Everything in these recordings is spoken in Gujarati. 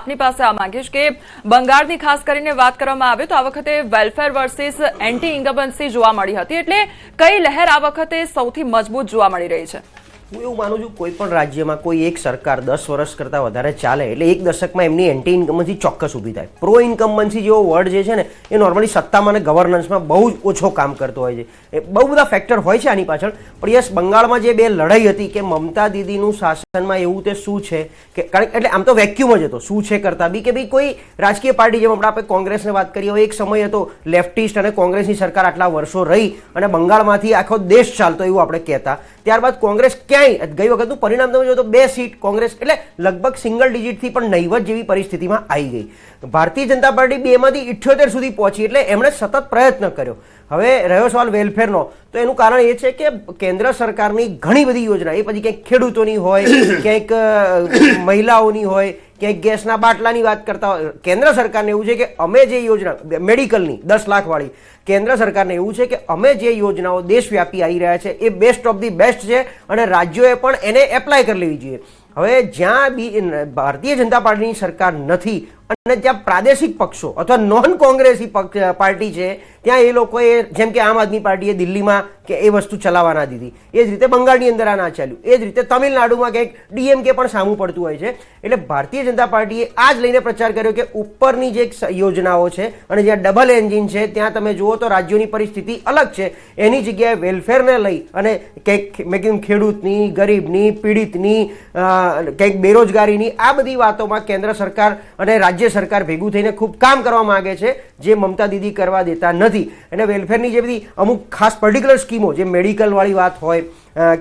આપની પાસે આ માંગીશ કે બંગાળની ખાસ કરીને વાત કરવામાં આવે તો આ વખતે વેલફેર વર્સિસ એન્ટી ઇન્કમ્બન્સી જોવા મળી હતી, એટલે કઈ લહેર આ વખતે સૌથી મજબૂત જોવા મળી રહી છે? હું એવું માનું છું કોઈ પણ રાજ્યમાં કોઈ એક સરકાર 10 વર્ષ કરતાં વધારે ચાલે એટલે એક દશકમાં એમની એન્ટી ઇન્કમ્બન્સી ચોક્કસ ઊભી થાય. પ્રો ઇન્કમ્બન્સી જેવો વર્ડ જે છે ને એ નોર્મલી સત્તામાં અને ગવર્નન્સમાં બહુ જ ઓછો કામ કરતો હોય છે. એ બહુ બધા ફેક્ટર હોય છે આની પાછળ. પણ યસ, બંગાળમાં જે બે લડાઈ હતી કે મમતા દીદીનું શાસનમાં એવું તે શું છે કે કારણ એટલે આમ તો વેક્યુમ જ હતો શું છે કરતા બી કે ભાઈ કોઈ રાજકીય પાર્ટી જેમ આપણે કોંગ્રેસને વાત કરીએ એક સમય હતો લેફ્ટિસ્ટ અને કોંગ્રેસની સરકાર આટલા વર્ષો રહી અને બંગાળમાંથી આખો દેશ ચાલતો એવું આપણે કહેતા. ત્યારબાદ કોંગ્રેસ ક્યાંય ગઈ વખતનું પરિણામ તમે જો તો 2 સીટ કોંગ્રેસ એટલે લગભગ સિંગલ ડિજિટથી પણ નહીવત જેવી પરિસ્થિતિમાં આવી ગઈ. ભારતીય જનતા પાર્ટી 2માંથી 78 સુધી પહોંચી એટલે એમણે સતત પ્રયત્ન કર્યો. હવે રહ્યો સવાલ વેલફેરનો તો એનું કારણ એ છે કે કેન્દ્ર સરકારની ઘણી બધી યોજના એ પછી ક્યાંક ખેડૂતોની હોય ક્યાંક મહિલાઓની હોય ક્યાંક ગેસના બાટલાની વાત કરતા હોય. કેન્દ્ર સરકારને એવું છે કે અમે જે યોજના મેડિકલની 10 લાખવાળી કેન્દ્ર સરકારને એવું છે કે અમે જે યોજનાઓ દેશવ્યાપી આવી રહ્યા છે એ બેસ્ટ ઓફ ધી બેસ્ટ છે અને રાજ્યોએ પણ એને એપ્લાય કરી લેવી જોઈએ. હવે જ્યાં બી ભારતીય જનતા પાર્ટીની સરકાર નથી અને જ્યાં પ્રાદેશિક પક્ષો અથવા નોન કોંગ્રેસી પાર્ટી છે ત્યાં એ લોકોએ જેમ કે આમ આદમી પાર્ટીએ દિલ્હીમાં કે એ વસ્તુ ચલાવવા ના દીધી, એ જ રીતે બંગાળની અંદર આ ના ચાલ્યું, એ જ રીતે તમિલનાડુમાં કંઈક ડીએમકે પણ સામું પડતું હોય છે. એટલે ભારતીય જનતા પાર્ટીએ આ જ લઈને પ્રચાર કર્યો કે ઉપરની જે યોજનાઓ છે અને જ્યાં ડબલ એન્જિન છે ત્યાં તમે જુઓ તો રાજ્યોની પરિસ્થિતિ અલગ છે, એની જગ્યાએ વેલફેરને લઈ અને કંઈક મેં કીધું ખેડૂતની, ગરીબની, પીડિતની, કંઈક બેરોજગારીની આ બધી વાતોમાં કેન્દ્ર સરકાર અને રાજ્ય સરકાર ભેગું થઈને ખૂબ કામ કરવા માંગે છે જે મમતા દીદી કરવા દેતા નથી. અને વેલફેરની જે બધી અમુક ખાસ પર્ટિક્યુલર સ્કીમો જે મેડિકલ વાળી વાત હોય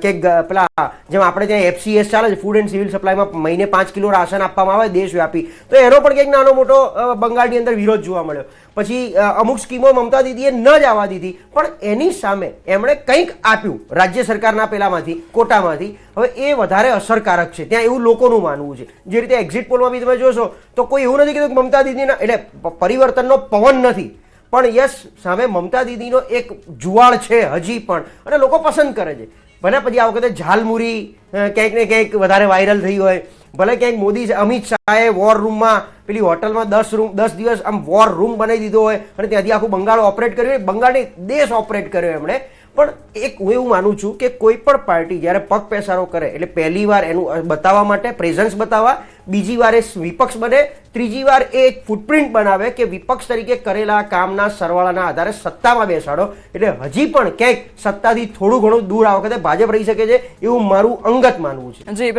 કે પેલા જેમ આપણે ત્યાં એફસીએસ ચાલે છે ફૂડ એન્ડ સિવિલ સપ્લાયમાં મહિને 5 કિલો રાશન આપવામાં આવે દેશવ્યાપી, તો એનો પણ કંઈક નાનો મોટો બંગાળની અંદર વિરોધ જોવા મળ્યો. પછી અમુક સ્કીમો મમતા દીદીએ ન જ આવવા દીધી પણ એની સામે એમણે કંઈક આપ્યું રાજ્ય સરકારના પેલામાંથી કોટામાંથી. હવે એ વધારે અસરકારક છે ત્યાં એવું લોકોનું માનવું છે. જે રીતે એક્ઝિટ પોલમાં બી તમે જોશો તો કોઈ એવું નથી કીધું કે મમતા દીદીના એટલે પરિવર્તનનો પવન નથી પણ યસ સામે મમતા દીદીનો એક જુવાળ છે હજી પણ અને લોકો પસંદ કરે છે. ભલે પછી આ વખતે ઝાલમુરી ક્યાંક ને ક્યાંક વધારે વાયરલ થઈ હોય, ભલે ક્યાંક મોદી અમિત શાહે વોર રૂમમાં પેલી હોટલમાં 10 દિવસ આમ વોર રૂમ બનાવી દીધો હોય અને ત્યાંથી આખું બંગાળ ઓપરેટ કર્યું હોય, બંગાળની દેશ ઓપરેટ કર્યો એમણે. પણ એક હું એવું માનું છું કે કોઈ પણ પાર્ટી જ્યારે પગ પેસારો કરે એટલે પહેલી વાર એનું બતાવવા માટે પ્રેઝન્સ બતાવવા, બીજી વાર એ વિપક્ષ બને, ત્રીજી વાર એ એક ફૂટપ્રિન્ટ બનાવે કે વિપક્ષ તરીકે કરેલા કામના સરવાળાના આધારે સત્તામાં બેસાડો. એટલે હજી પણ ક્યાંક સત્તાથી થોડું ઘણું દૂર આ વખતે ભાજપ રહી શકે છે એવું મારું અંગત માનવું છે. જી.